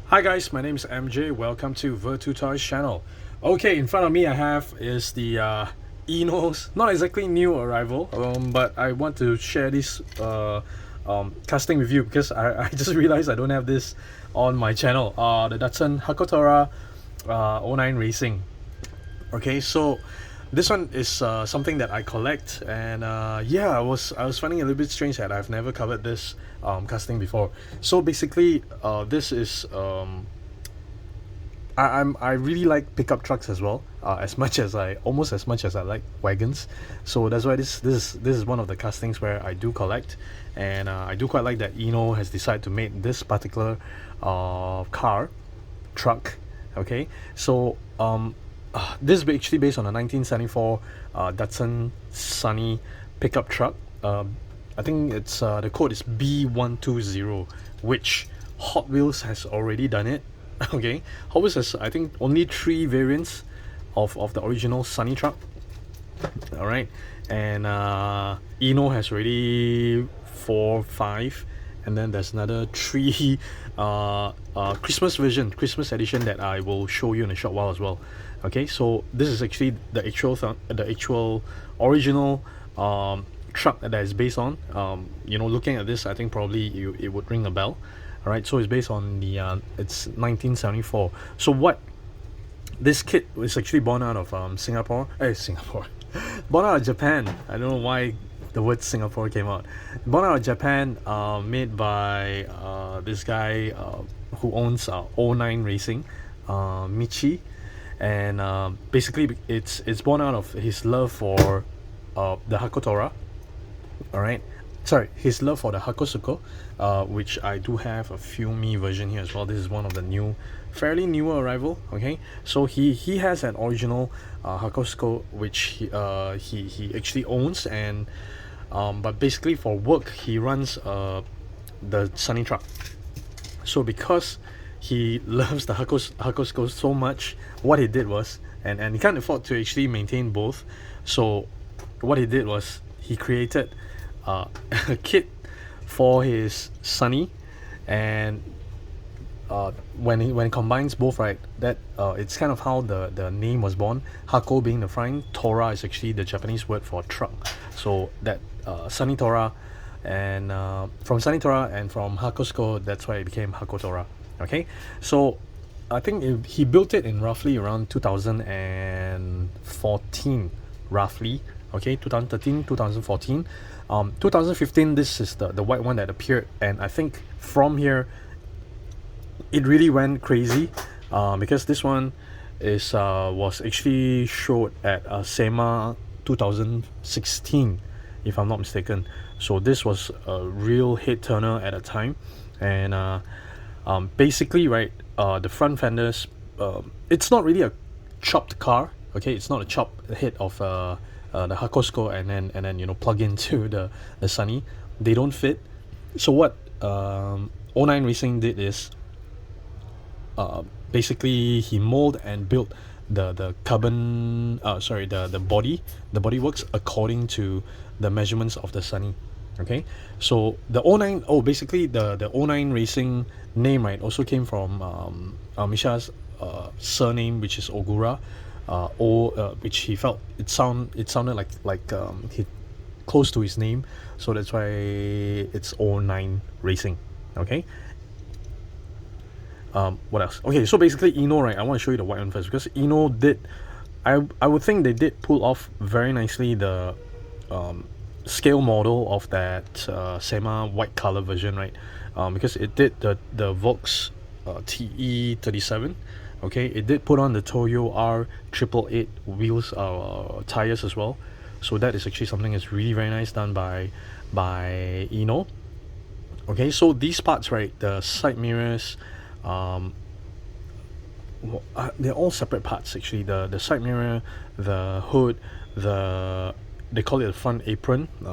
Hi guys, my name is MJ. Welcome to Virtu Toys channel. Okay, in front of me I have is the INNO's not exactly new arrival, but I want to share this casting with you because I just realized I don't have this on my channel. The Datsun Hakotora '09 Racing. Okay, so this one is something that I collect, and yeah, I was finding it a little bit strange that I've never covered this casting before. So basically, this is I really like pickup trucks as well, as much as almost as much as I like wagons. So that's why this is one of the castings where I do collect, and I do quite like that INNO has decided to make this particular truck. Okay, so this is actually based on a 1974 Datsun Sunny pickup truck. I think it's the code is B120, which Hot Wheels has already done it. Okay, Hot Wheels has, I think, only 3 variants of the original Sunny truck. All right, and INNO has already 4, 5, and then there's another 3 Christmas edition that I will show you in a short while as well. Okay, so this is actually the actual original truck that is based on. Looking at this, I think probably it would ring a bell. All right, so it's based on the it's 1974. So what this kit was actually born out of Singapore, born out of Japan. I don't know why the word Singapore came out. Born out of Japan, made by this guy who owns '09 Racing, Michi, and basically it's born out of his love for the Hakotora. All right, sorry, his love for the Hakosuko, which I do have a Fumi version here as well. This is one of the fairly newer arrival. Okay, so he has an original Hakosuko which he actually owns, and but basically for work he runs the Sunny truck. So because he loves the Hakosuko so much, what he did was, and he can't afford to actually maintain both, so what he did was he created a kit for his Sunny, and when he combines both, right, that it's kind of how the name was born. Hako being the front, Tora is actually the Japanese word for truck. So that Sunny Tora, and from Sunny Tora and from Hakosuko, that's why it became Hakotora. Okay, so I think he built it in roughly around 2014, roughly. Okay, 2013, 2014, 2015. This is the white one that appeared, and I think from here it really went crazy, because this one was actually showed at SEMA 2016, if I'm not mistaken. So this was a real head turner at a time, and basically, right, the front fenders, it's not really a chopped car. Okay, it's not a chopped head of the Hakosuko and then plug into the Sunny. They don't fit. So what '09 Racing did is, basically he molded and built the carbon the body works according to the measurements of the Sunny. Okay, so the '09, basically the '09 Racing name, right, also came from Misha's surname, which is Ogura, which he felt it sounded like he close to his name, so that's why it's '09 Racing. Okay, what else? Okay, so basically INNO, right, I want to show you the white one first, because INNO did, I would think they did pull off very nicely the scale model of that SEMA white color version, right, because it did the Volks TE37. Okay, it did put on the Toyo R888 wheels, tires as well. So that is actually something that's really very nice done by INNO. Okay, so these parts, right, the side mirrors, they're all separate parts actually. The side mirror, the hood, they call it the front apron. I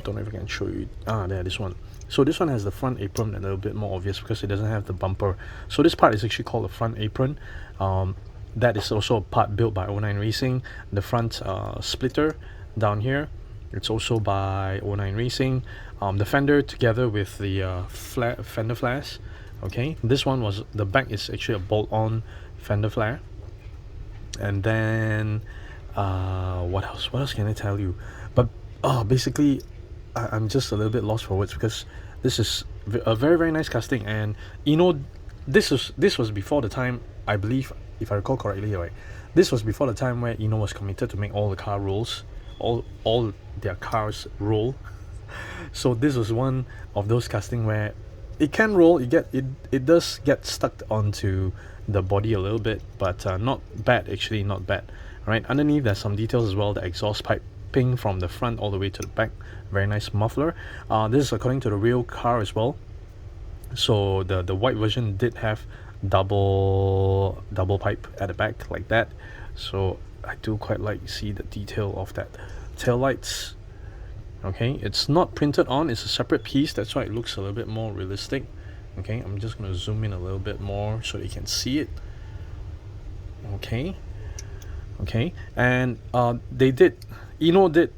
don't know if I can show you. There, this one. So this one has the front apron a little bit more obvious because it doesn't have the bumper. So this part is actually called the front apron. That is also a part built by '09 Racing. The front splitter down here, it's also by '09 Racing. The fender together with the fender flares, Okay, this one was, the back is actually a bolt-on fender flare. And then what else can I tell you? But basically I'm just a little bit lost for words, because this is a very, very nice casting. And this was before the time, I believe, if I recall correctly, right, this was before the time where INNO was committed to make all the car rolls, all their cars roll. So this was one of those casting where it can roll, it does get stuck onto the body a little bit, but not bad, actually, not bad. Right, underneath there's some details as well, the exhaust piping from the front all the way to the back, very nice muffler. This is according to the real car as well. So the white version did have double pipe at the back like that. So I do quite like see the detail of that. Tail lights, okay, it's not printed on, it's a separate piece, that's why it looks a little bit more realistic. Okay, I'm just going to zoom in a little bit more so you can see it. Okay, and INNO did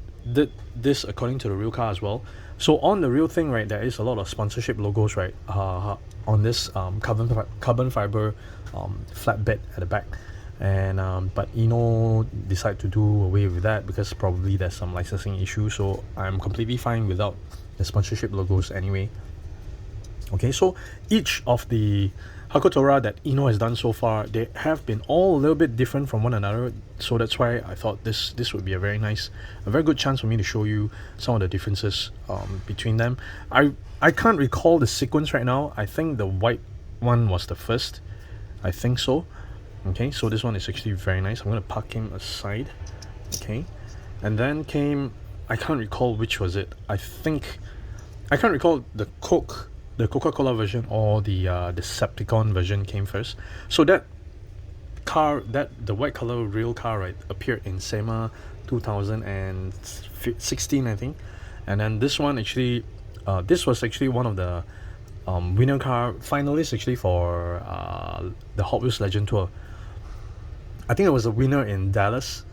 this according to the real car as well. So on the real thing, right, there is a lot of sponsorship logos, right, on this carbon fiber flatbed at the back. And but INNO decided to do away with that because probably there's some licensing issue. So I'm completely fine without the sponsorship logos anyway. Okay, so each of the Hakotora that INNO has done so far, they have been all a little bit different from one another. So that's why I thought this would be a very good chance for me to show you some of the differences between them. I can't recall the sequence right now. I think the white one was the first, I think so. Okay, so this one is actually very nice. I'm going to park him aside. Okay, and then came, I can't recall which was it. I can't recall the Coca Cola version or the Decepticon version came first. So that car, the white color real car, right, appeared in SEMA 2016, I think. And then this one actually, this was actually one of the winner car finalists actually for the Hot Wheels Legend Tour. I think it was a winner in Dallas.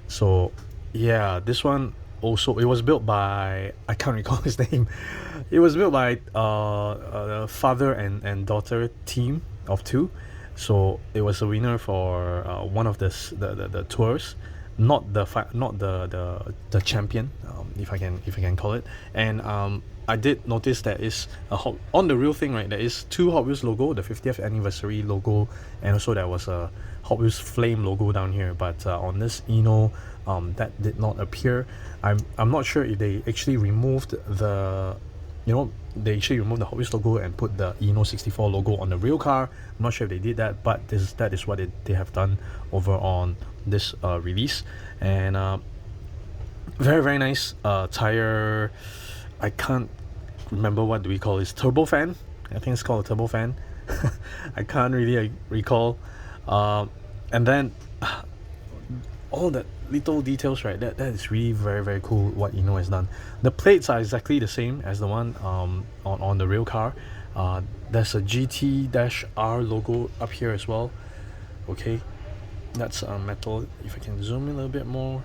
So yeah, this one also, it was built by, I can't recall his name. It was built by a father and daughter team of two. So it was a winner for one of the tours, not the champion, if I can call it. And I did notice there is on the real thing, right, there is two Hot Wheels logo, the 50th anniversary logo, and also there was a Hot Wheels flame logo down here. But on this INNO, that did not appear. I'm not sure if they actually removed the Hot Wheels logo and put the INNO 64 logo on the real car. I'm not sure if they did that, but that is what they have done over on this release. And very, very nice tire. I can't remember what do we call this, turbofan. I think it's called a turbofan. I can't really recall. And then all that little details, right, that is really very, very cool what INNO has done. The plates are exactly the same as the one on the real car. There's a GT-R logo up here as well. Okay, that's metal. If I can zoom in a little bit more,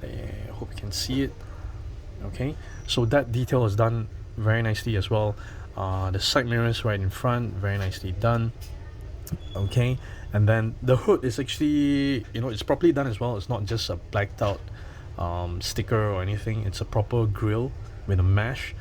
I hope you can see it. Okay, so that detail is done very nicely as well. The side mirrors right in front, very nicely done. Okay, and then the hood is actually, it's properly done as well. It's not just a blacked out sticker or anything. It's a proper grille with a mesh.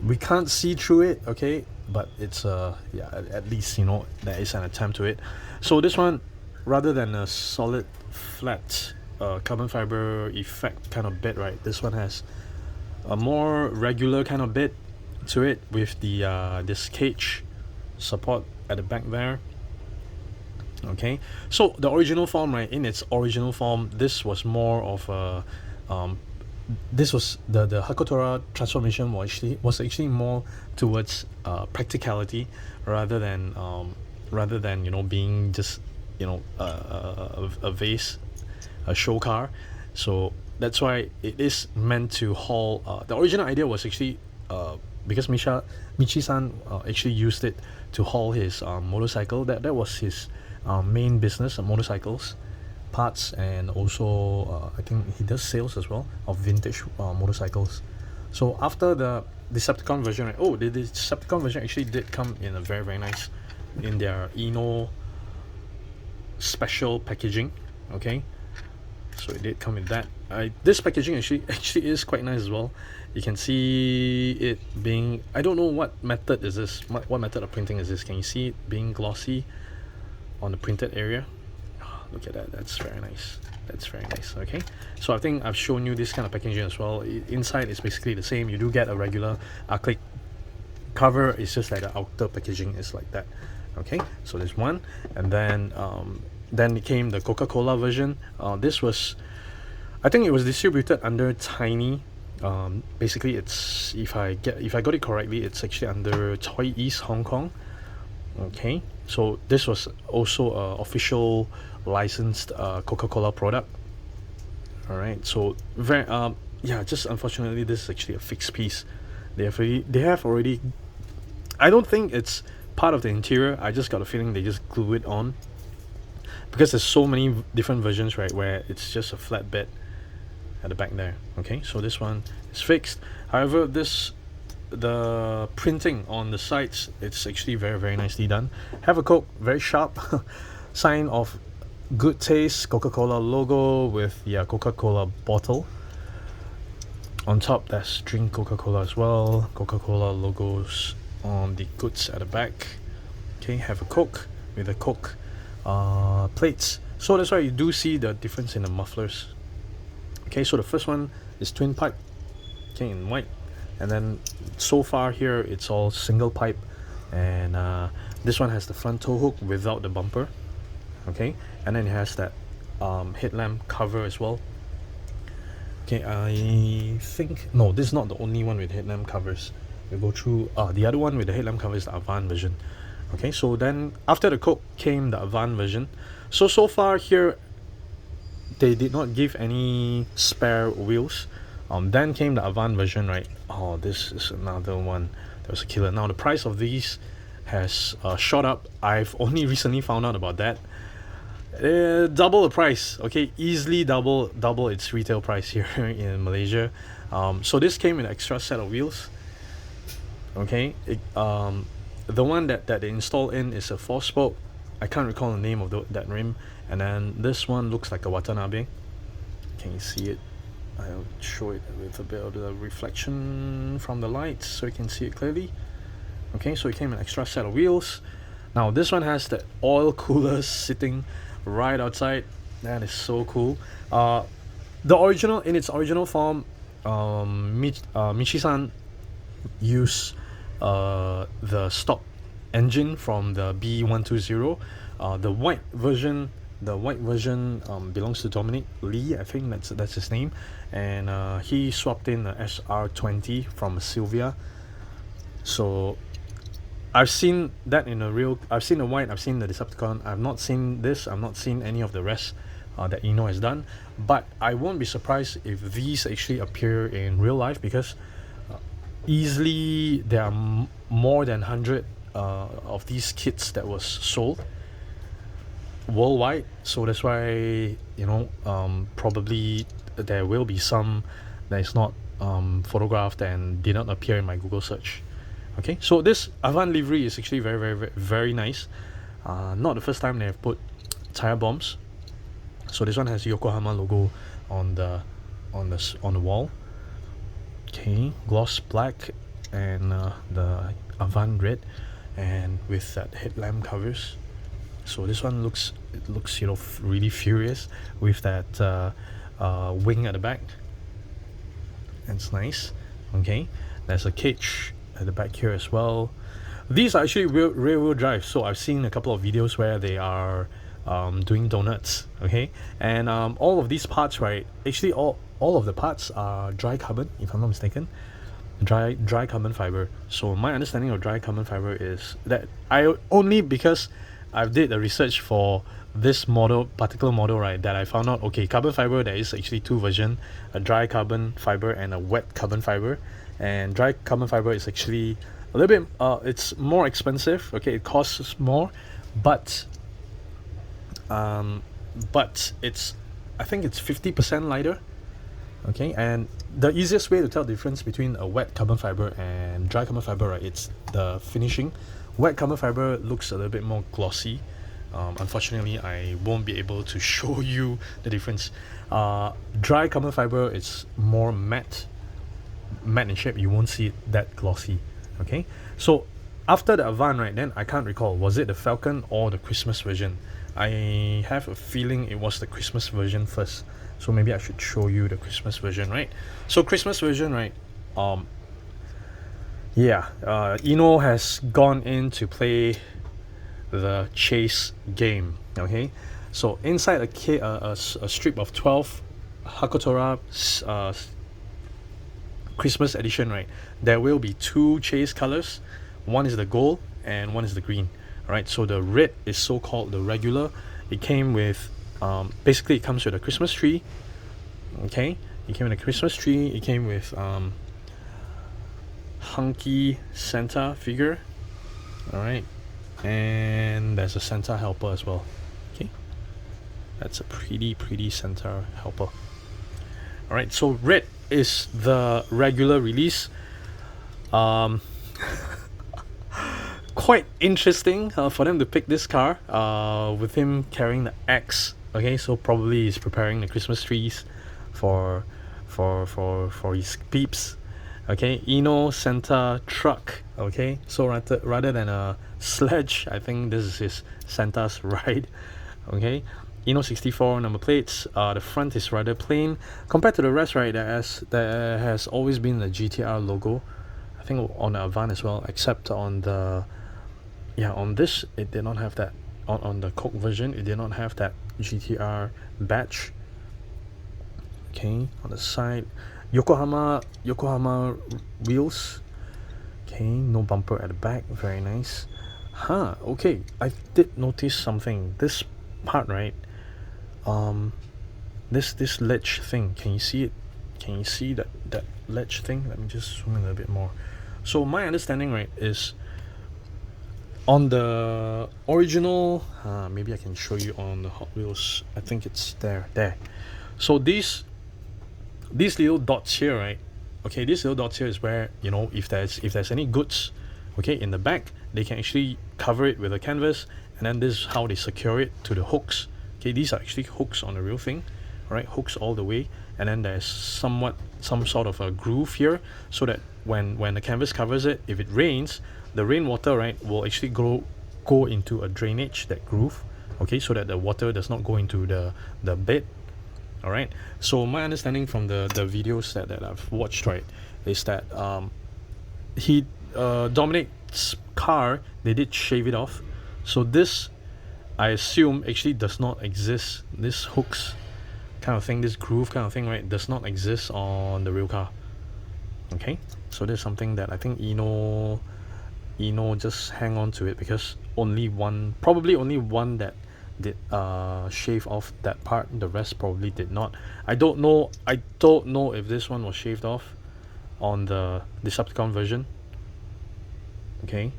We can't see through it, okay, but it's at least there is an attempt to it. So this one, rather than a solid flat carbon fiber effect kind of bit, right, this one has a more regular kind of bit to it with the this cage support at the back there. Okay, so the original form, right, in its original form, this was more of a this was the Hakotora transformation was actually more towards practicality rather than being just a vase, a show car. So that's why it is meant to haul. The original idea was actually because Michi-san actually used it to haul his motorcycle. That was his main business, motorcycles, parts, and also I think he does sales as well of vintage motorcycles. So after the Decepticon version, right, the Decepticon version actually did come in a very, very nice in their INNO special packaging. Okay, so it did come with that. This packaging actually is quite nice as well. You can see it being, I don't know what method is this, what method of printing is this. Can you see it being glossy on the printed area? Oh, look at that, that's very nice. That's very nice. Okay, so I think I've shown you this kind of packaging as well. Inside is basically the same. You do get a regular acrylic cover. It's just like the outer packaging is like that. Okay, so there's one, and then it came the Coca Cola version. This was, I think it was distributed under Tiny. Basically, it's, if I got it correctly, it's actually under Toy East Hong Kong. Okay, so this was also a official licensed Coca Cola product. All right, so very yeah, just unfortunately this is actually a fixed piece. They have already, I don't think it's part of the interior. I just got a feeling they just glue it on, because there's so many different versions, right, where it's just a flat bed at the back there. Okay, so this one is fixed. However, the printing on the sides, it's actually very, very nicely done. Have a Coke, very sharp sign of good taste, Coca-Cola logo with the Coca-Cola bottle. On top, there's drink Coca-Cola as well. Coca-Cola logos on the goods at the back. Okay, have a Coke with the Coke plates. So that's why you do see the difference in the mufflers. Okay, so the first one is twin pipe, okay, in white, and then so far here it's all single pipe, and this one has the front tow hook without the bumper. Okay, and then it has that headlamp cover as well. Okay, I think, no, this is not the only one with headlamp covers. We go through the other one with the headlamp cover is the ADVAN version. Okay, so then after the Coke came the ADVAN version. So far here they did not give any spare wheels. Then came the ADVAN version, right? Oh, this is another one that was a killer. Now the price of these has shot up. I've only recently found out about that. Double the price. Okay, easily double its retail price here in Malaysia. So this came with an extra set of wheels. Okay, the one that they install in is a 4-spoke. I can't recall the name of that rim. And then this one looks like a Watanabe. Can you see it? I'll show it with a bit of the reflection from the lights so you can see it clearly. Okay, so it came with an extra set of wheels. Now this one has the oil coolers sitting right outside. That is so cool. The original, in its original form, Michi-san used the stock engine from the B120. The white version belongs to Dominic Lee, I think that's his name, and he swapped in the SR20 from Sylvia. So I've seen that in a real, I've seen the white, I've seen the Decepticon. I've not seen this, I've not seen any of the rest that INNO has done, but I won't be surprised if these actually appear in real life, because easily there are more than 100 of these kits that was sold worldwide. So that's why, you know, probably there will be some that is not photographed and did not appear in my Google search. Okay, so this ADVAN livery is actually very, very, very, very nice. Not the first time they have put tire bombs. So this one has Yokohama logo on the wall. Okay, gloss black and the ADVAN red, and with that headlamp covers. So this one looks you know, really furious with that wing at the back. It's nice. Okay, there's a cage at the back here as well. These are actually rear wheel drive, so I've seen a couple of videos where they are doing donuts. Okay, and all of these parts, right, actually all of the parts are dry carbon, if I'm not mistaken. Dry carbon fiber. So my understanding of dry carbon fiber is that because I've did the research for this particular model, right, that I found out, okay, carbon fiber, there is actually two versions, a dry carbon fiber and a wet carbon fiber. And dry carbon fiber is actually a little bit it's more expensive. Okay, it costs more, but it's, I think it's 50% lighter. Okay, and the easiest way to tell the difference between a wet carbon fiber and dry carbon fiber, right, it's the finishing. Wet carbon fiber looks a little bit more glossy. Unfortunately, I won't be able to show you the difference. Dry carbon fiber is more matte in shape. You won't see it that glossy. Okay, so after the ADVAN, right, then I can't recall, was it the Falcon or the Christmas version? I have a feeling it was the Christmas version first, so maybe I should show you the Christmas version, right? So Christmas version, right, yeah, INNO has gone in to play the chase game. Okay, so inside a strip of 12 Hakotora Christmas edition, right, there will be two chase colors. One is the gold and one is the green. Right, so the red is so-called the regular. It came with basically it comes with a Christmas tree. Okay, it came with a Christmas tree. It came with hunky Santa figure. All right, and there's a Santa helper as well. Okay, that's a pretty Santa helper. All right, so red is the regular release. Quite interesting for them to pick this car with him carrying the axe. Okay, so probably he's preparing the Christmas trees for his peeps. Okay, INNO Santa truck. Okay, so rather than a sledge, I think this is his Santa's ride. Okay, INNO 64 number plates. The front is rather plain compared to the rest, right? There has always been the GTR logo, I think on the ADVAN as well, except on the on this it did not have that. On the Coke version it did not have that GTR badge. Okay, on the side, Yokohama wheels. Okay, no bumper at the back, very nice. Okay, I did notice something. This part, right, this ledge thing, can you see it? Can you see that ledge thing? Let me just zoom in a little bit more. So my understanding, right, is on the original, maybe I can show you on the Hot Wheels. I think it's there. So these little dots here, right? Okay, these little dots here is where, you know, if there's any goods, okay, in the back, they can actually cover it with a canvas, and then this is how they secure it to the hooks. Okay, these are actually hooks on the real thing, right? Hooks all the way, and then there's some sort of a groove here, so that when the canvas covers it, if it rains, the rainwater, right, will actually go into a drainage, that groove, okay, so that the water does not go into the bed. All right, so my understanding from the videos that I've watched, right, is that Dominic's car, they did shave it off, so this, I assume, actually does not exist. This hooks kind of thing, this groove kind of thing, right, does not exist on the real car. Okay, so there's something that I think INNO just hang on to it, because probably only one that did shave off that part. The rest probably did not. I don't know if this one was shaved off on the Decepticon version. Okay,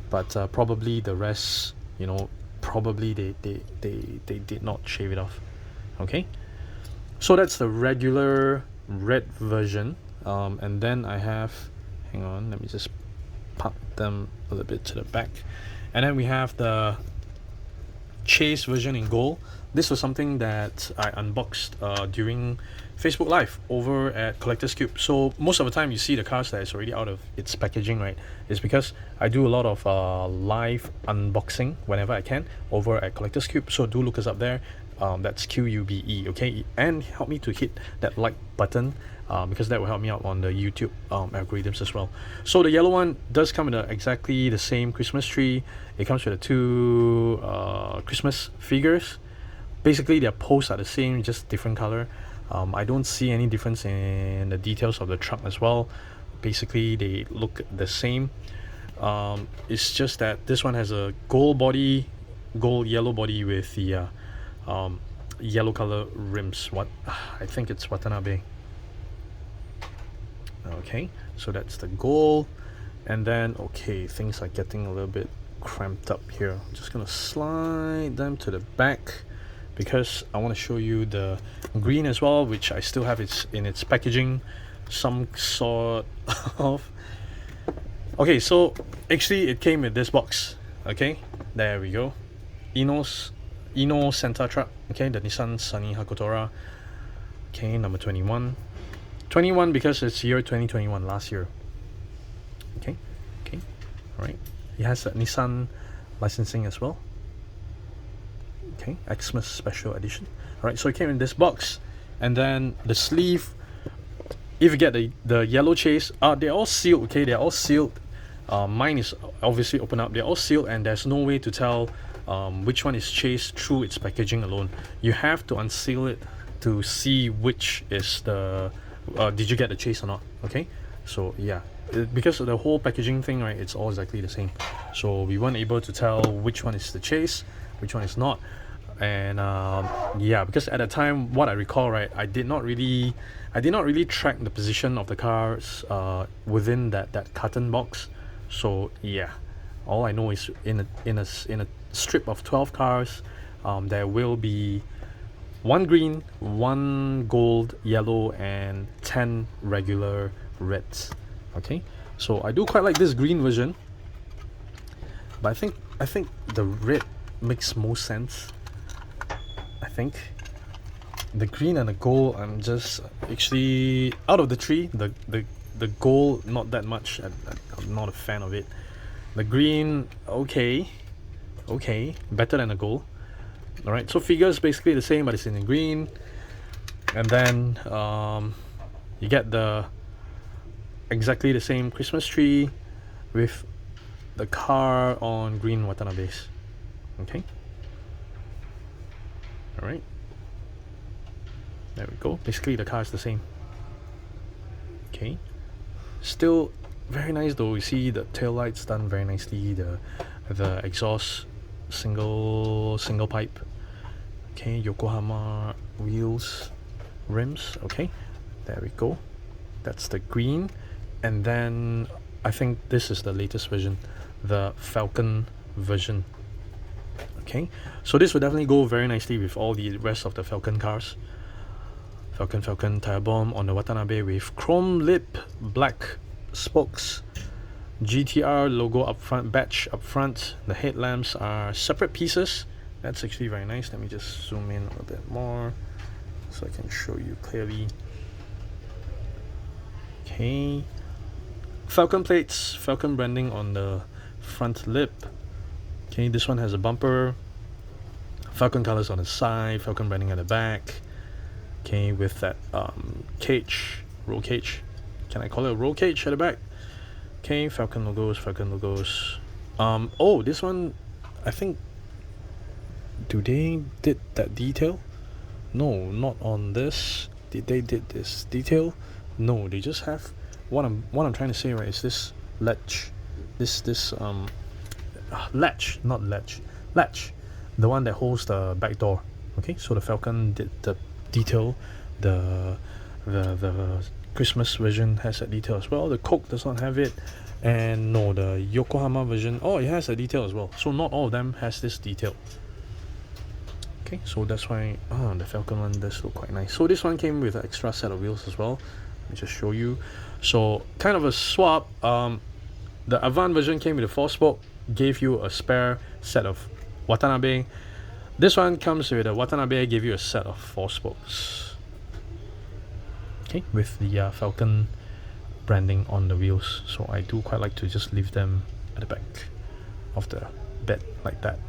but probably the rest, you know, probably they did not shave it off. Okay, so that's the regular red version. And then I have, hang on, let me just pop them a little bit to the back, and then we have the chase version in gold. This was something that I unboxed during Facebook Live over at Collector's Cube. So most of the time you see the cars that is already out of its packaging, right, is because I do a lot of live unboxing whenever I can over at Collector's Cube. So do look us up there. That's QUBE, okay, and help me to hit that like button, because that will help me out on the YouTube algorithms as well. So the yellow one does come in exactly the same Christmas tree. It comes with the two Christmas figures. Basically their posts are the same, just different color. I don't see any difference in the details of the truck as well. Basically they look the same. It's just that this one has a gold yellow body with the yellow color rims. I think it's Watanabe. Okay, so that's the gold. And then, okay, things are getting a little bit cramped up here. I'm just gonna slide them to the back because I want to show you the green as well, which I still have in its packaging, some sort of. Okay, so actually it came with this box. Okay, there we go. INNO Santa truck. Okay, the Nissan Sunny Hakotora. Okay, number 21. 21 because it's year 2021, last year. Okay, okay, all right. It has a Nissan licensing as well. Okay, Xmas special edition. All right, so it came in this box, and then the sleeve. If you get the yellow chase, they're all sealed. Okay, they're all sealed. Mine is obviously open up. They're all sealed, and there's no way to tell which one is chased through its packaging alone. You have to unseal it to see which is the did you get the chase or not. Okay, so yeah, because of the whole packaging thing, right, it's all exactly the same, so we weren't able to tell which one is the chase, which one is not. And yeah, because at the time, what I recall, right, I did not really track the position of the cars within that carton box. So yeah, all I know is in a strip of 12 cars, there will be one green, one gold, yellow, and 10 regular reds. Okay, so I do quite like this green version, but I think the red makes more sense. I think the green and the gold, I'm just actually out of the three, the gold not that much. I'm not a fan of it. The green, okay, better than the gold. All right, so figures basically the same, but it's in the green. And then you get the exactly the same Christmas tree with the car on green Watanabe's. Okay, all right, there we go. Basically the car is the same. Okay, still very nice though. You see the tail lights done very nicely, the exhaust single pipe. Okay, Yokohama wheels, rims. Okay, there we go. That's the green. And then I think this is the latest version, the Falcon version. Okay, so this would definitely go very nicely with all the rest of the Falcon cars. Falcon tire bomb on the Watanabe with chrome lip, black spokes, GTR logo up front, badge up front. The headlamps are separate pieces. That's actually very nice. Let me just zoom in a little bit more so I can show you clearly. Okay, Falcon plates, Falcon branding on the front lip. Okay, this one has a bumper, Falcon colors on the side, Falcon branding at the back. Okay, with that cage, roll cage. Can I call it a roll cage at the back? Okay, Falcon logos. Oh, this one, I think, do they did that detail? No, not on this. Did they did this detail? No, they just have what I'm trying to say, right, is this latch, latch, not latch, the one that holds the back door. Okay, so the Falcon did the detail. The Christmas version has that detail as well. The Coke does not have it, and no, the Yokohama version, oh, it has a detail as well. So not all of them has this detail. Okay, so that's why the Falcon one does look quite nice. So this one came with an extra set of wheels as well. Let me just show you. So kind of a swap. The ADVAN version came with a 4-spoke, gave you a spare set of Watanabe. This one comes with a Watanabe, gave you a set of 4 spokes. Okay, with the Falcon branding on the wheels. So I do quite like to just leave them at the back of the bed like that.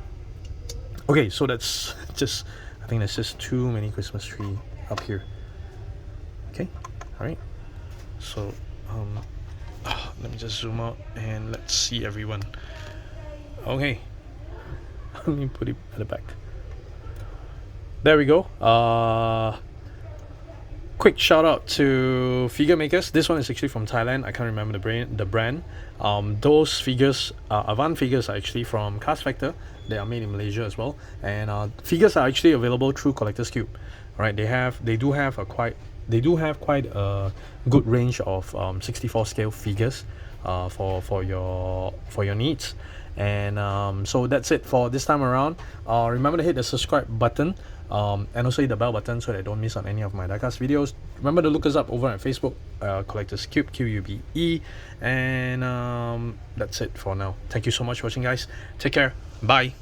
Okay, so that's just, I think that's just too many Christmas tree up here. Okay, all right. So let me just zoom out and let's see everyone. Okay, let me put it at the back. There we go. Quick shout out to figure makers. This one is actually from Thailand. I can't remember the brand. Those figures, ADVAN figures, are actually from Cast Factor. They are made in Malaysia as well, and figures are actually available through Collector's Cube. All right, they do have quite a good range of 64 scale figures for your needs, And so that's it for this time around. Remember to hit the subscribe button, and also hit the bell button so that you don't miss on any of my diecast videos. Remember to look us up over on Facebook, Collectors Cube, QUBE. And that's it for now. Thank you so much for watching, guys. Take care. Bye.